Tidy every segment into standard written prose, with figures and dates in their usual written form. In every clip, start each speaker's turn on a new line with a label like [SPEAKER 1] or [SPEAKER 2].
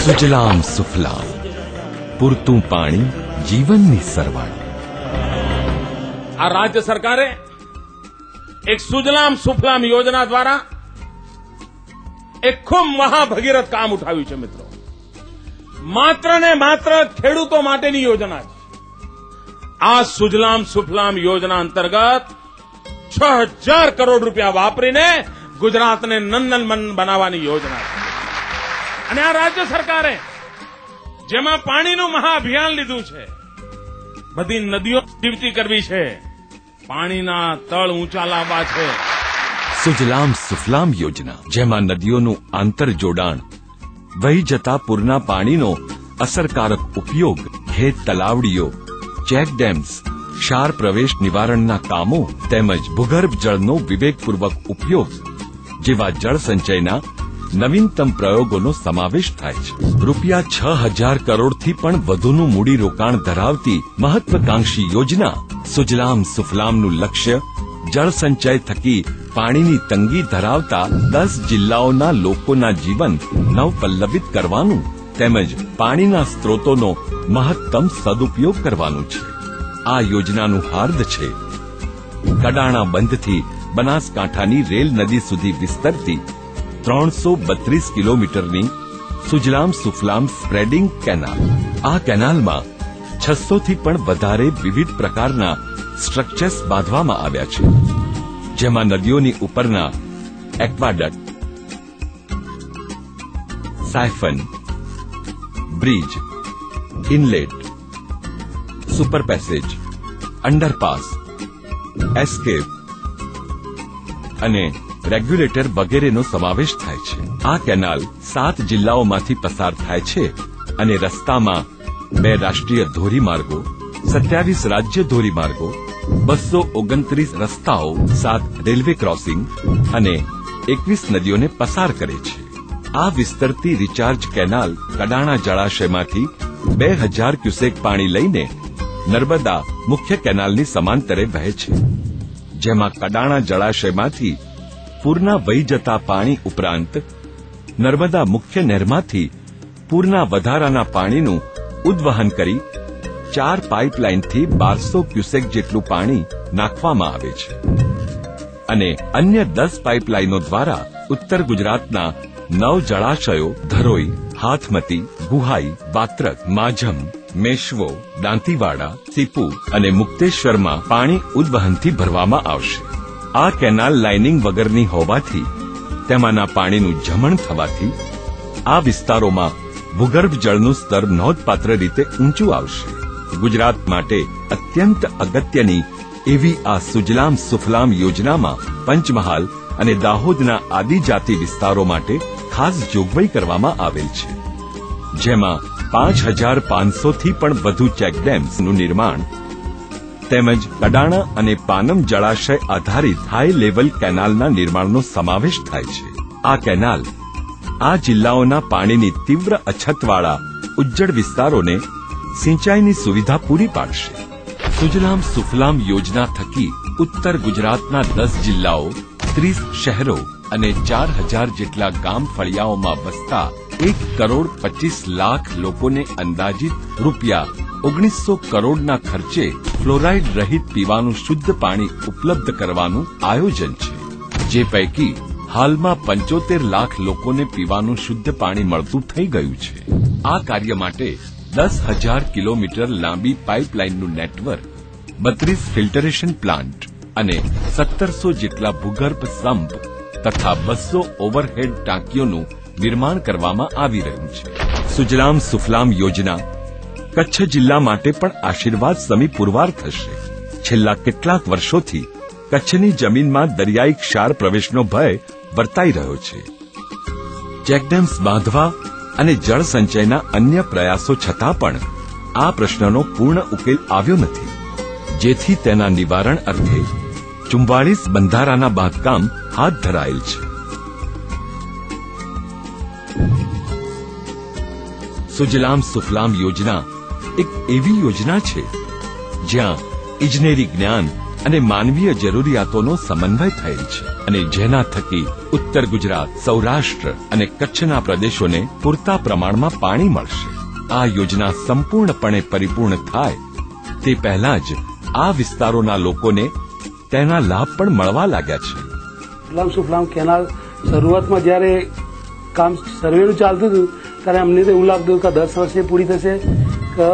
[SPEAKER 1] સુજલામ સુફલામ, પૂરતું પાણી જીવનની સરવાળ.
[SPEAKER 2] આ રાજ્ય સરકારે એક સુજલામ સુફલામ યોજના દ્વારા એક ખૂબ મહાભગીરથ કામ ઉઠાવ્યું છે મિત્રો. માત્ર ને માત્ર ખેડૂતો માટેની યોજના છે. આ સુજલામ સુફલામ યોજના અંતર્ગત 6000 કરોડ રૂપિયા વાપરીને ગુજરાતને નંદનવન બનાવવાની યોજના છે. અને આ રાજ્ય સરકારે જેમાં પાણીનું મહાઅભિયાન લીધું છે, બધી નદીઓ જીવતી કરવી છે, પાણીના તળ ઊંચા લાવવા છે.
[SPEAKER 1] સુજલામ સુફલામ યોજના, જેમાં નદીઓનું આંતર જોડાણ, વહી જતા પૂરના પાણીનો અસરકારક ઉપયોગ, ખેત તલાવડીઓ, ચેક ડેમ્સ, ક્ષાર પ્રવેશ નિવારણના કામો તેમજ ભૂગર્ભ જળનો વિવેકપૂર્વક ઉપયોગ જેવા જળ સંચયના નવીનતમ પ્રયોગોનો સમાવેશ થાય છે. રૂપિયા 6000 કરોડથી પણ વધુનું મૂડીરોકાણ ધરાવતી મહત્વાકાંક્ષી યોજના સુજલામ સુફલામનું લક્ષ્ય જળ સંચય થકી પાણીની તંગી ધરાવતા 10 જિલ્લાઓના લોકોના જીવન નવપલ્લવિત કરવાનું તેમજ પાણીના સ્ત્રોતોનો મહત્તમ સદુપયોગ કરવાનું છે. આ યોજનાનું હાર્દ છે કડાણા બંધથી બનાસકાંઠાની રેલ નદી સુધી વિસ્તરતી 332 કિલોમીટરની સુજલામ સુફલામ સ્પ્રેડિંગ કેનાલ. આ કેનાલમાં 600 થી પણ વધારે વિવિધ પ્રકારના સ્ટ્રક્ચર્સ બાંધવામાં આવ્યા છે, જેમાં નદીઓની ઉપરના aqueduct, siphon, bridge, inlet, super passage, underpass, escape અને રેગ્યુલેટર વગેરેનો સમાવેશ થાય છે. આ કેનાલ 7 જિલ્લાઓમાંથી પસાર થાય છે અને રસ્તામાં 2 રાષ્ટ્રીય ધોરીમાર્ગો, 27 રાજ્ય ધોરીમાર્ગો, 229 રસ્તાઓ, 7 રેલવે ક્રોસિંગ અને 21 નદીઓને પસાર કરે છે. આ વિસ્તરતી રિચાર્જ કેનાલ કડાણા જળાશયમાંથી 2000 ક્યુસેક પાણી લઈને નર્મદા મુખ્ય કેનાલની સમાંતરે વહે છે, જેમાં કડાણા જળાશયમાંથી પૂરના વહી જતા પાણી ઉપરાંત નર્મદા મુખ્ય નહેરમાંથી પૂરના વધારાના પાણીનું ઉદ્વહન કરી 4 પાઇપલાઇનથી 1200 ક્યુસેક જેટલું પાણી નાખવામાં આવે છે અને અન્ય 10 પાઇપલાઇનો દ્વારા ઉત્તર ગુજરાતના 9 જળાશયો ધરોઈ, હાથમતી, ગુહાઈ, બાત્રક, માઝમ, મેશ્વો, દાંતીવાડા, સીપુ અને મુક્તેશ્વરમાં પાણી ઉદ્વહનથી ભરવામાં આવશે. આ કેનાલ લાઇનિંગ વગરની હોવાથી તેમાંના પાણીનું જમણ થવાથી આ વિસ્તારોમાં ભૂગર્ભ જળનું સ્તર નોંધપાત્ર રીતે ઊંચું આવશે. ગુજરાત માટે અત્યંત અગત્યની એવી આ સુજલામ સુફલામ યોજનામાં પંચમહાલ અને દાહોદના આદિજાતિ વિસ્તારો માટે ખાસ જોગવાઈ કરવામાં આવેલ છે, જેમાં 5500 થી પણ વધુ ચેકડેમ્સનું નિર્માણ તેમજ કડાણા અને પાનમ જળાશય આધારિત હાઈ લેવલ કેનાલના નિર્માણનો સમાવેશ થાય છે. આ કેનાલ આ જિલ્લાઓના પાણીની તીવ્ર અછતવાળા ઉજ્જડ વિસ્તારોને સિંચાઈની સુવિધા પૂરી પાડશે. સુજલામ સુફલામ યોજના થકી ઉત્તર ગુજરાતના 10 જિલ્લાઓ, 30 શહેરો અને 4000 જેટલા ગામ ફળિયાઓમાં વસતા 1,25,00,000 લોકોને અંદાજિત રૂપિયા 1900 કરોડના ખર્ચે ફ્લોરાઇડ રહિત પીવાનું શુદ્ધ પાણી ઉપલબ્ધ કરવાનું આયોજન છે, જે પૈકી હાલમાં 75 લાખ લોકોને પીવાનું શુદ્ધ પાણી મળતું થઈ ગયું છે. આ કાર્ય માટે 10,000 કિલોમીટર લાંબી પાઇપલાઇનનું નેટવર્ક, 32 ફિલ્ટરેશન પ્લાન્ટ અને 1700 જેટલા ભૂગર્ભ સંપ તથા 200 ઓવરહેડ ટાંકીઓનું નિર્માણ કરવામાં આવી રહ્યું છે. સુજલામ સુફલામ યોજના કચ્છ જિલ્લા માટે પણ આશીર્વાદ સમી પુરવાર થશે. છેલ્લા કેટલાક વર્ષોથી કચ્છની જમીનમાં દરિયાઈ ક્ષાર પ્રવેશનો ભય વર્તાઈ રહ્યો છે. ચેકડેમ્સ બાંધવા અને જળ સંચયના અન્ય પ્રયાસો છતાં પણ આ પ્રશ્નનો પૂર્ણ ઉકેલ આવ્યો નથી, જેથી તેના નિવારણ અર્થે 44 બંધારાના બાંધકામ હાથ ધરાયેલ છે. સુજલામ સુફલામ યોજના એક એવી યોજના છે જ્યાં ઇજનેરી જ્ઞાન અને માનવીય જરૂરિયાતોનો સમન્વય થયેલ છે અને જેના થકી ઉત્તર ગુજરાત, સૌરાષ્ટ્ર અને કચ્છના પ્રદેશોને પૂરતા પ્રમાણમાં પાણી મળશે. આ યોજના સંપૂર્ણપણે પરિપૂર્ણ થાય તે પહેલા જ આ વિસ્તારોના લોકોને તેના લાભ પણ મળવા લાગ્યા છે.
[SPEAKER 3] સુફલામ સુફલામ કેનાલ શરૂઆતમાં જ્યારે કામ સર્વેનું ચાલતું હતું ત્યારે અમને તો એવું લાગતું કે 10 વર્ષે પૂરી થશે કે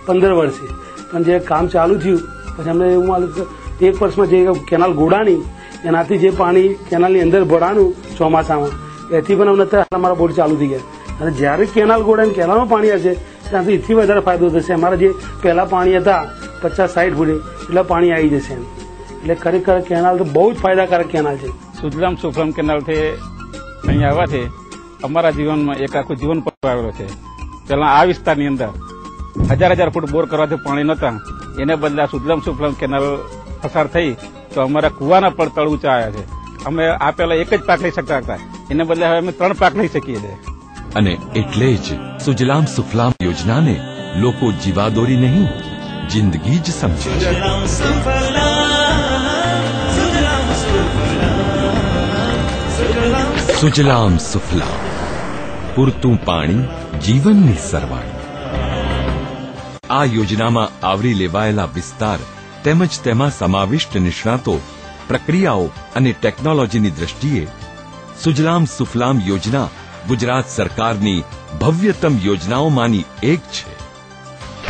[SPEAKER 3] 15 વર્ષે, પણ જે કામ ચાલુ થયું પછી અમને એવું માલુમ કે 1 વર્ષમાં જે કેનાલ ગોડાણી એનાથી જે પાણી કેનાલની અંદર ભરાનું ચોમાસામાં એથી પણ અમને અત્યારે અમારા બોર ચાલુ થઈ ગયા. અને જ્યારે કેનાલ ગોડાઈને કેનાલમાં પાણી હશે ત્યાંથી એથી વધારે ફાયદો થશે. અમારા જે પહેલા પાણી હતા 50-60 ફૂટે એટલા પાણી આવી જશે એમ. એટલે ખરેખર કેનાલ તો બહુ જ ફાયદાકારક કેનાલ છે.
[SPEAKER 4] સુજલામ સુફલામ કેનાલથી અહીંયા આવવાથી અમારા જીવનમાં એક આખું જીવન આવેલો છે. પહેલા આ વિસ્તારની અંદર 1000 ફૂટ બોર કરવાથી પાણી નહોતા, એને બદલે આ સુજલામ સુફલામ કેનાલ પસાર થઈ તો અમારા કુવાના પણ તળ ઊંચા આવ્યા છે. અમે આ પહેલા એક જ પાક લઈ શકતા હતા, એને બદલે હવે અમે 3 પાક લઈ શકીએ છીએ.
[SPEAKER 1] અને એટલે જ સુજલામ સુફલામ યોજનાને લોકો જીવાદોરી નહીં, જિંદગી જ સમજે છે. સુજલામ સુફલામ, પૂરતું પાણી જીવનની સરવાણી. આ યોજનામાં આવરી લેવાયેલા વિસ્તાર તેમજ તેમાં સમાવિષ્ટ નિષ્ણાતો, પ્રક્રિયાઓ અને ટેકનોલોજીની દ્રષ્ટિએ સુજલામ સુફલામ યોજના ગુજરાત સરકારની ભવ્યતમ યોજનાઓમાંની એક છે.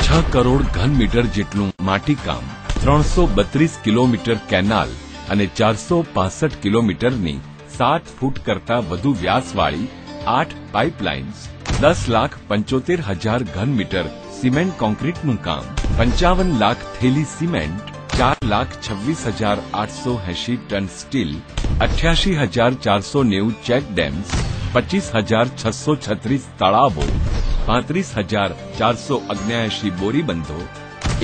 [SPEAKER 1] 6 કરોડ ઘન મીટર જેટલું માટીકામ, 332 કિલોમીટર કેનાલ અને 465 કિલોમીટરની 7 ફૂટ કરતા વધુ વ્યાસવાળી 8 પાઇપલાઇન્સ, 10,75,000 ઘન મીટર સિમેન્ટ કોન્ક્રીટનું કામ, 55 લાખ થેલી cement, 4,26,880 ton steel, 88,490 check dams, 25,636 તળાવો, 35,479 બોરીબંધો,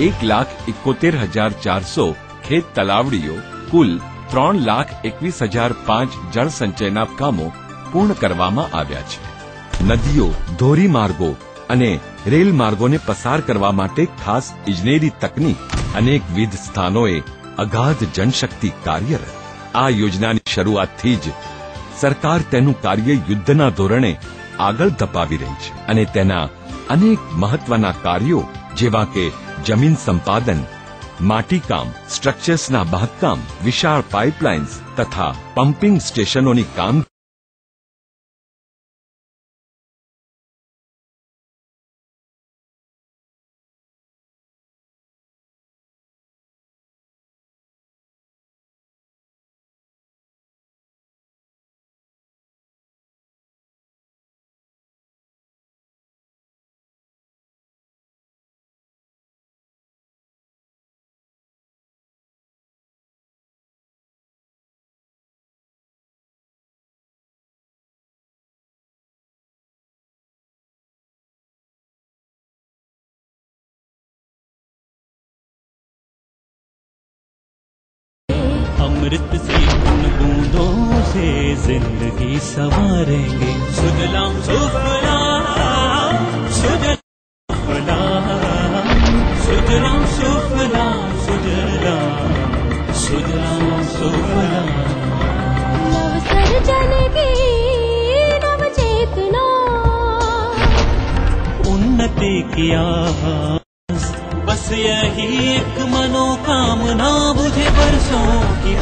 [SPEAKER 1] 1,71,400 ખેત તલાવડીઓ, કુલ 3,21,005 જળસંચયના કામો પૂર્ણ કરવામાં આવ્યા છે. નદીઓ, ધોરીમાર્ગો અને રેલ માર્ગોને પસાર કરવા માટે ખાસ ઇજનેરી તકનીક, અનેકવિધ સ્થાનોએ અગાધ જનશક્તિ કાર્યરત. આ યોજનાની શરૂઆતથી જ સરકાર તેનું કાર્ય યુદ્ધના ધોરણે આગળ ધપાવી રહી છે અને તેના અનેક મહત્વના કાર્યો જેવા કે જમીન સંપાદન, માટીકામ, સ્ટ્રક્ચર્સના બાંધકામ, વિશાળ પાઇપલાઇન્સ તથા પમ્પિંગ સ્ટેશનોની કામ
[SPEAKER 5] अमृत से उन बूंदों से जिंदगी संवारेंगे. सुजलाम सुफलाम, सुजलाम सुजलाम सुफलाम, सुजलाम सुजलाम सुफलाम.
[SPEAKER 6] नव सर्जन की नव चेतना,
[SPEAKER 5] उन्नति की आस, बस यही एक मनोकामना मुझे बरसों की.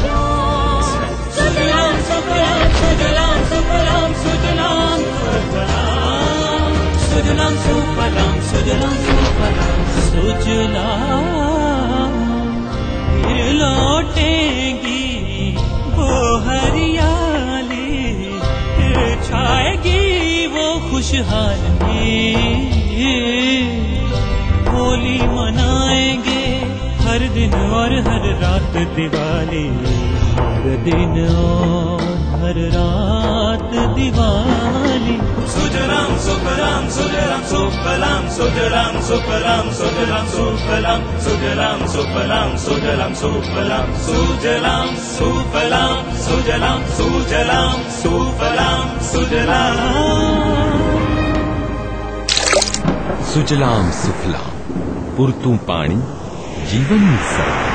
[SPEAKER 5] सुजलाम सुफलाम, सुजलाम सुफलाम, सुजलाम सुफलाम, सुजलाम सुफलाम, सुजलाम सुफलाम, सुजलाम. फिर लौटेंगी वो हरियाली, फिर छाएगी वो खुशहाली. होली मनाएंगे हर दिन और हर रात दिवाली, हर दिन और हर रात दिवाली. सुजलाम सुफलाम, सुजलाम सुफलाम, सुजलाम सुफलाम, सुजलाम सुफलाम, सुजलाम सुफलाम, सुजलाम सुफलाम, सुजलाम सुफलाम, सुजलाम सुजलाम सुफलाम, सुजलाम.
[SPEAKER 1] સુજલામ સુફલામ, પૂરતું પાણી જીવનની સરળ.